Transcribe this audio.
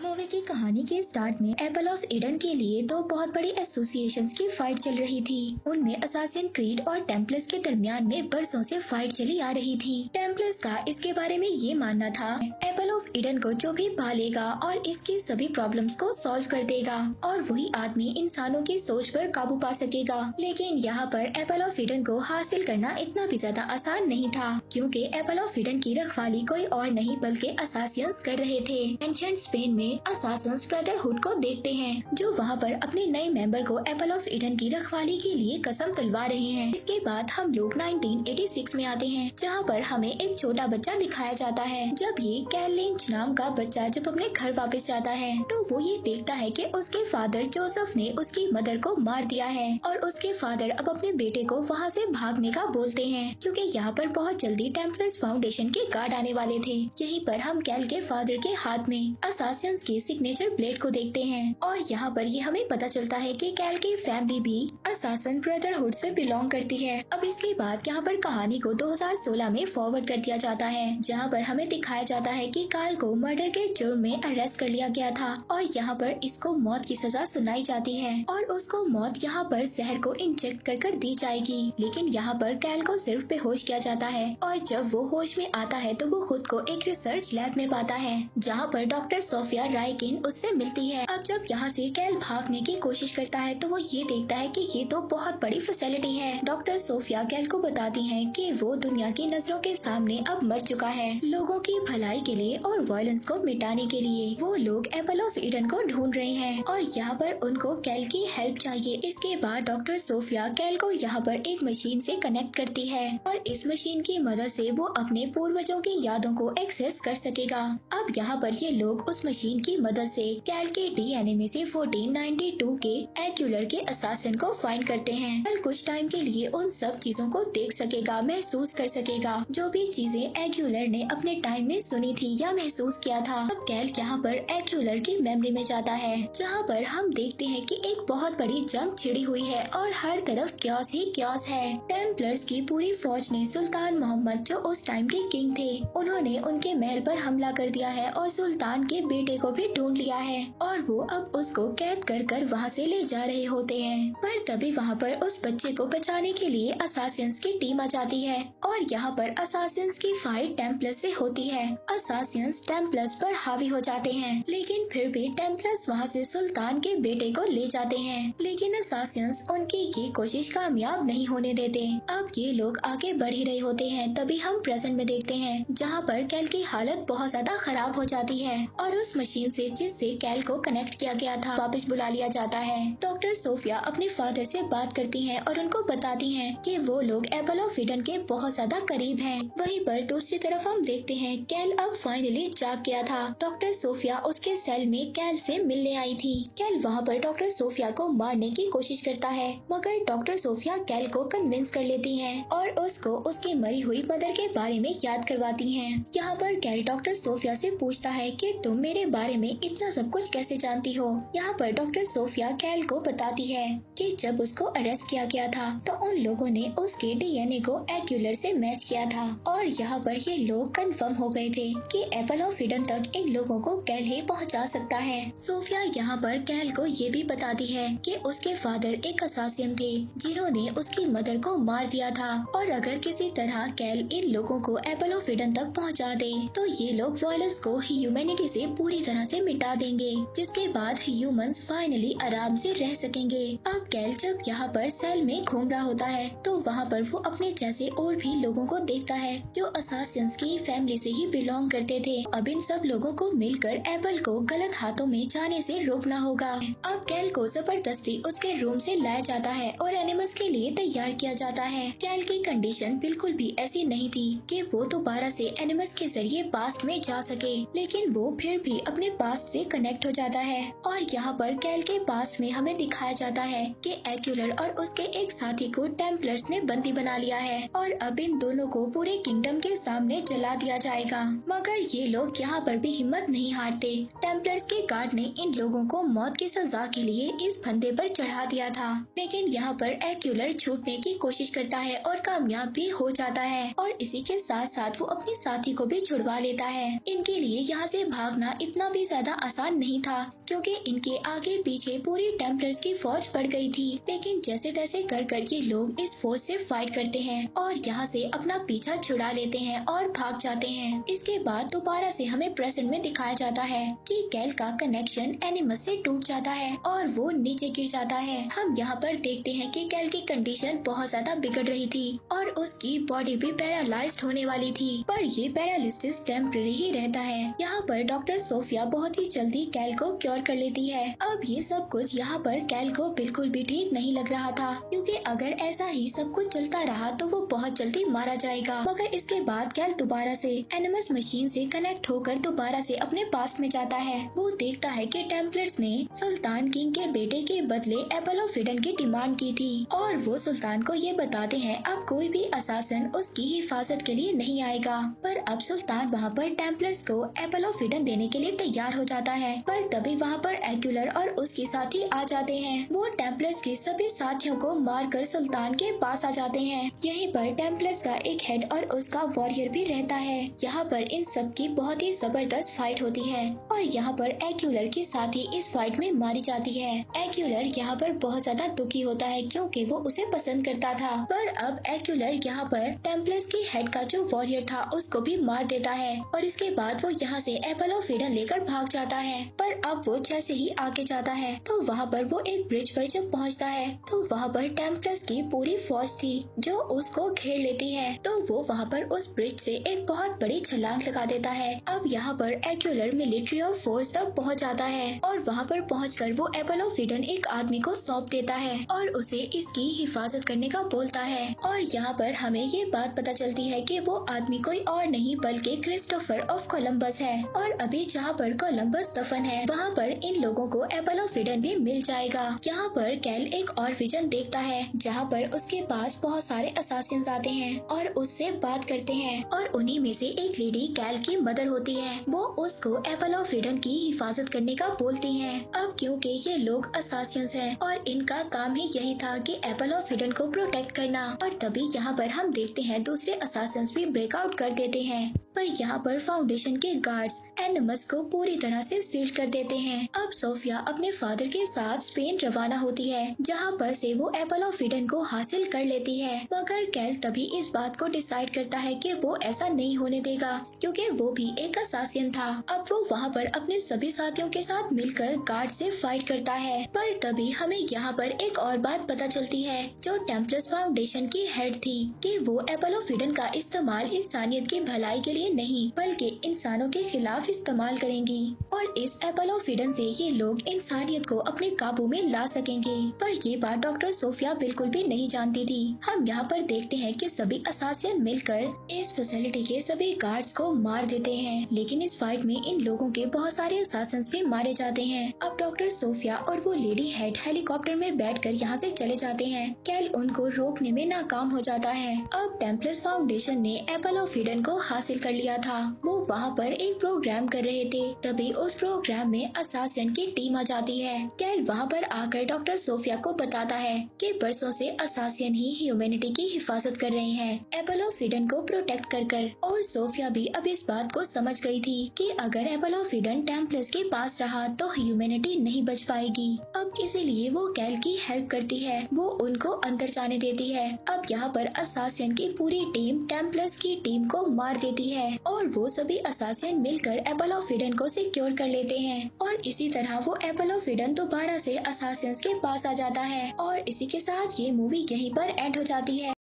Movie की कहानी के स्टार्ट में एप्पल ऑफ ईडन के लिए दो बहुत बड़ी एसोसिएशंस की फाइट चल रही थी। उनमें असासिन क्रीड और टेम्पलर्स के दरमियान में बरसों से फाइट चली आ रही थी। टेम्पलर्स का इसके बारे में ये मानना था एप्पल ऑफ ईडन को जो भी पालेगा और इसकी सभी प्रॉब्लम्स को सॉल्व कर देगा और वही आदमी इंसानों की सोच पर काबू पा सकेगा। लेकिन यहाँ पर एप्पल ऑफ ईडन को हासिल करना इतना भी ज्यादा आसान नहीं था, क्योंकि एप्पल ऑफ ईडन की रखवाली कोई और नहीं बल्कि असासियंस कर रहे थे। एंशिएंट स्पेन में असासिन्स ब्रदरहुड को देखते हैं, जो वहाँ पर अपने नए मेंबर को एप्पल ऑफ ईडन की रखवाली के लिए कसम दिलवा रहे हैं। इसके बाद हम लोग 1986 में आते हैं, जहाँ पर हमें एक छोटा बच्चा दिखाया जाता है। जब ये कैल लिंच नाम का बच्चा जब अपने घर वापस जाता है तो वो ये देखता है कि उसके फादर जोसेफ ने उसकी मदर को मार दिया है और उसके फादर अब अपने बेटे को वहाँ से भागने का बोलते हैं, क्योंकि यहाँ पर बहुत जल्दी टेम्पलर्स फाउंडेशन के गार्ड आने वाले थे। यहीं पर हम कैल के फादर के हाथ में असासिन्स की सिग्नेचर ब्लेड को देखते हैं और यहाँ पर ये हमें पता चलता है कि कैल की फैमिली भी असासिन ब्रदरहुड से बिलोंग करती है। अब इसके बाद यहाँ पर कहानी को 2016 में फॉरवर्ड कर दिया जाता है, जहाँ पर हमें दिखाया जाता है कि काल को मर्डर के जुर्म में अरेस्ट कर लिया गया था और यहाँ पर इसको मौत की सजा सुनाई जाती है और उसको मौत यहाँ पर जहर को इंजेक्ट कर दी जाएगी। लेकिन यहाँ पर कैल को सिर्फ बेहोश किया जाता है और जब वो होश में आता है तो वो खुद को एक रिसर्च लैब में पाता है, जहाँ पर डॉक्टर सोफिया राइकिन उससे मिलती है। अब जब यहाँ से कैल भागने की कोशिश करता है तो वो ये देखता है कि ये तो बहुत बड़ी फैसिलिटी है। डॉक्टर सोफिया कैल को बताती हैं कि वो दुनिया की नजरों के सामने अब मर चुका है। लोगों की भलाई के लिए और वायलेंस को मिटाने के लिए वो लोग एप्पल ऑफ ईडन को ढूंढ रहे हैं और यहाँ पर उनको कैल की हेल्प चाहिए। इसके बाद डॉक्टर सोफिया कैल को यहाँ पर एक मशीन से कनेक्ट करती है और इस मशीन की मदद से वो अपने पूर्वजों की यादों को एक्सेस कर सकेगा। अब यहाँ पर ये लोग उस मशीन की मदद से कैल के डीएनए में से 1492 के एक्यूलर के असासिन को फाइंड करते हैं। कैल कुछ टाइम के लिए उन सब चीजों को देख सकेगा, महसूस कर सकेगा, जो भी चीजें एक्यूलर ने अपने टाइम में सुनी थी या महसूस किया था। अब कैल यहाँ पर एक्यूलर की मेमोरी में जाता है, जहाँ पर हम देखते हैं कि एक बहुत बड़ी जंग छिड़ी हुई है और हर तरफ क्योस ही क्योस है। टेम्पलर्स की पूरी फौज ने सुल्तान मोहम्मद, जो उस टाइम के किंग थे, उन्होंने उनके महल पर हमला कर दिया है और सुल्तान के बेटे को भी ढूंढ लिया है और वो अब उसको कैद कर वहाँ से ले जा रहे होते हैं। पर तभी वहाँ पर उस बच्चे को बचाने के लिए असासिन्स की टीम आ जाती है और यहाँ पर असासिन्स की फाइट टेम्पलर्स से होती है। असासिन्स टेम्पलर्स पर हावी हो जाते हैं, लेकिन फिर भी टेम्पलर्स वहाँ से सुल्तान के बेटे को ले जाते हैं, लेकिन असासिन्स उनकी ये कोशिश कामयाब नहीं होने देते। अब ये लोग आगे बढ़ ही रहे होते हैं, तभी हम प्रेजेंट में देखते हैं, जहाँ पर कैल की हालत बहुत ज्यादा खराब हो जाती है और उस मशीन से जिससे कैल को कनेक्ट किया गया था वापस बुला लिया जाता है। डॉक्टर सोफिया अपने फादर से बात करती हैं और उनको बताती हैं कि वो लोग एप्पल ऑफ ईडन के बहुत ज्यादा करीब हैं। वहीं पर दूसरी तरफ हम देखते हैं कैल अब फाइनली जाग गया था। डॉक्टर सोफिया उसके सेल में कैल से मिलने आई थी। कैल वहाँ पर डॉक्टर सोफिया को मारने की कोशिश करता है, मगर डॉक्टर सोफिया कैल को कन्विंस कर लेती हैं और उसको उसकी मरी हुई मदर के बारे में याद करवाती हैं। यहाँ पर कैल डॉक्टर सोफिया से पूछता है कि तुम मेरे बारे में इतना सब कुछ कैसे जानती हो। यहाँ पर डॉक्टर सोफिया कैल को बताती है कि जब उसको अरेस्ट किया गया था तो उन लोगों ने उसके डीएनए को एक्यूलर से मैच किया था और यहाँ पर ये लोग कंफर्म हो गए थे कि एप्पल ऑफ ईडन तक इन लोगों को कैल ही पहुँचा सकता है। सोफिया यहाँ पर कैल को ये भी बताती है कि उसके फादर एक असासिन थे जिन्होंने उसकी मदर को मार दिया था और अगर किसी तरह कैल इन लोगों को एप्पल ऑफ ईडन तक पहुँचा दे तो ये लोग वायलेंस को ह्यूमैनिटी से पूरी तरह से मिटा देंगे, जिसके बाद ह्यूमंस फाइनली आराम से रह सकेंगे। अब कैल जब यहाँ पर सेल में घूम रहा होता है तो वहाँ पर वो अपने जैसे और भी लोगों को देखता है जो असासिन्स की फैमिली से ही बिलोंग करते थे। अब इन सब लोगों को मिलकर एप्पल को गलत हाथों में जाने से रोकना होगा। अब कैल को जबरदस्ती उसके रूम से लाया जाता है और एनिमल्स के लिए तैयार किया जाता है। कैल की कंडीशन बिल्कुल भी ऐसी नहीं थी कि वो दोबारा से एनिमल्स के जरिए पास्ट में जा सके, लेकिन वो फिर भी अपने पास्ट से कनेक्ट हो जाता है और यहाँ पर कैल के पास्ट में हमें दिखाया जाता है कि एक्यूलर और उसके एक साथी को टेम्पलर्स ने बंदी बना लिया है और अब इन दोनों को पूरे किंगडम के सामने जला दिया जाएगा। मगर ये लोग यहाँ पर भी हिम्मत नहीं हारते। टेम्पलर्स के गार्ड ने इन लोगों को मौत की सजा के लिए इस फंदे पर चढ़ा दिया था, लेकिन यहाँ पर एक्यूलर छूटने की कोशिश करता है और कामयाब भी हो जाता है और इसी के साथ साथ वो अपने साथी को भी छुड़वा लेता है। इनके लिए यहाँ से भागना इतना भी ज्यादा आसान नहीं था, क्योंकि इनके आगे पीछे पूरी टेम्पलर्स की फौज पड़ गई थी। लेकिन जैसे तैसे कर कर ये लोग इस फौज से फाइट करते हैं और यहाँ से अपना पीछा छुड़ा लेते हैं और भाग जाते हैं। इसके बाद दोबारा से हमें प्रेजेंट में दिखाया जाता है कि कैल का कनेक्शन एनिमस से टूट जाता है और वो नीचे गिर जाता है। हम यहाँ पर देखते हैं कि कैल की कंडीशन बहुत ज्यादा बिगड़ रही थी और उसकी बॉडी भी पैरालाइज्ड होने वाली थी, पर ये पैरालिसिस टेम्पररी ही रहता है। यहाँ पर डॉक्टर सोफिया बहुत ही जल्दी कैल को क्योर कर लेती है। अब ये सब कुछ यहाँ पर कैल को बिल्कुल भी ठीक नहीं लग रहा था, क्योंकि अगर ऐसा ही सब कुछ चलता रहा तो वो बहुत जल्दी मारा जाएगा। मगर इसके बाद कैल दोबारा से एनिमस मशीन से कनेक्ट होकर दोबारा से अपने पास्ट में जाता है। वो देखता है कि टेम्पलर्स ने सुल्तान किंग के बेटे के बदले एपल ऑफ इडन की डिमांड की थी और वो सुल्तान को ये बताते हैं अब कोई भी असासन उसकी हिफाजत के लिए नहीं आएगा। पर अब सुल्तान वहाँ पर टेम्पलर्स को एपल ऑफ इडन देने के लिए तैयार हो जाता है, पर तभी वहाँ पर एक्यूलर और उसके साथी आ जाते हैं। वो टेम्पलर्स के सभी साथियों को मारकर सुल्तान के पास आ जाते हैं। यहीं पर टेम्पलर्स का एक हेड और उसका वॉरियर भी रहता है। यहाँ पर इन सब की बहुत ही जबरदस्त फाइट होती है और यहाँ पर एक्यूलर के साथ ही इस फाइट में मारी जाती है। एक्यूलर यहाँ पर बहुत ज्यादा दुखी होता है, क्योंकि वो उसे पसंद करता था। पर अब एक्यूलर यहाँ पर टेम्पलर्स की हेड का जो वॉरियर था उसको भी मार देता है और इसके बाद वो यहाँ से एपल ऑफ इडन लेकर भाग जाता है। पर अब वो जैसे ही आगे जाता है तो वहाँ पर वो एक ब्रिज पर जब पहुँचता है तो वहाँ पर टेम्पलर्स की पूरी फौज थी जो उसको घेर लेती है। तो वो वहाँ पर उस ब्रिज से एक बहुत बड़ी छलांग लगा देता है। अब यहाँ पर एक्यूलर मिलिट्री ऑफ फोर्स तक पहुँच जाता है और वहाँ पर पहुंचकर वो एपल ऑफ इडन एक आदमी को सौंप देता है और उसे इसकी हिफाजत करने का बोलता है। और यहाँ पर हमें ये बात पता चलती है कि वो आदमी कोई और नहीं बल्कि क्रिस्टोफर ऑफ कोलंबस है। और अभी जहाँ पर कोलंबस दफन है वहाँ पर इन लोगों को एपल ऑफ इडन भी मिल जाएगा। यहाँ पर कैल एक और विजन देखता है जहाँ पर उसके पास बहुत सारे असासिन्स आते हैं और उससे बात करते हैं और उन्हीं में से एक लेडी कैल की मदर होती है। वो उसको एपल ऑफ इडन की हिफाजत करने का बोलती हैं। अब क्योंकि ये लोग असासिन्स हैं और इनका काम ही यही था कि एपल ऑफ इडन को प्रोटेक्ट करना। और तभी यहाँ पर हम देखते हैं दूसरे असासिन्स भी ब्रेकआउट कर देते हैं, पर यहाँ पर फाउंडेशन के गार्ड्स एनिमस को पूरी तरह से सील कर देते हैं। अब सोफिया अपने फादर के साथ स्पेन रवाना होती है, जहाँ पर से वो एपल ऑफ इडन को हासिल कर लेती है। मगर कैल तभी इस बात को डिसाइड करता है कि वो ऐसा नहीं होने देगा, क्योंकि वो भी एक असासिन था। अब वो वहाँ पर अपने सभी साथियों के साथ मिलकर गार्ड से फाइट करता है। पर तभी हमें यहाँ पर एक और बात पता चलती है जो टेम्पलर्स फाउंडेशन की हेड थी, कि वो एपल ऑफ इडन का इस्तेमाल इंसानियत की भलाई के लिए नहीं बल्कि इंसानों के खिलाफ इस्तेमाल करेंगी और इस एपल ऑफ इडन से ये लोग इंसानियत को अपने काबू में ला सकेंगे। पर ये बात डॉक्टर सोफिया बिल्कुल भी नहीं जानती थी। हम यहाँ पर देखते हैं कि सभी असासिन मिलकर इस फैसिलिटी के सभी गार्ड्स को मार देते हैं, लेकिन इस फाइट में इन लोगों के बहुत सारे असासिन्स भी मारे जाते हैं। अब डॉक्टर सोफिया और वो लेडी हेड हेलीकॉप्टर में बैठकर यहाँ से चले जाते हैं। कैल उनको रोकने में नाकाम हो जाता है। अब टेम्पलर्स फाउंडेशन ने एपल ऑफ इडन को हासिल कर लिया था। वो वहाँ पर एक प्रोग्राम कर रहे थे, तभी उस प्रोग्राम में असासिन की टीम आ जाती है। कैल वहाँ पर आकर डॉक्टर सोफिया को बताता है कि बरसों से असासिन ही ह्यूमैनिटी की हिफाजत कर रहे हैं एपल ऑफ इडन को प्रोटेक्ट कर। और सोफिया भी अब इस बात को समझ गई थी कि अगर एपल ऑफ इडन टेम्पलर्स के पास रहा तो ह्यूमैनिटी नहीं बच पाएगी। अब इसीलिए वो कैल की हेल्प करती है, वो उनको अंदर जाने देती है। अब यहाँ पर असासिन की पूरी टीम टेम्पलर्स की टीम को मार देती है और वो सभी असासिन मिलकर एपल ऑफ इडन को सिक्योर कर लेते हैं और इसी तरह वो एपल ऑफ इडन दोबारा से असासिन्स के पास आ जाता है। और इसी के साथ ये मूवी यहीं पर एंड हो जाती है।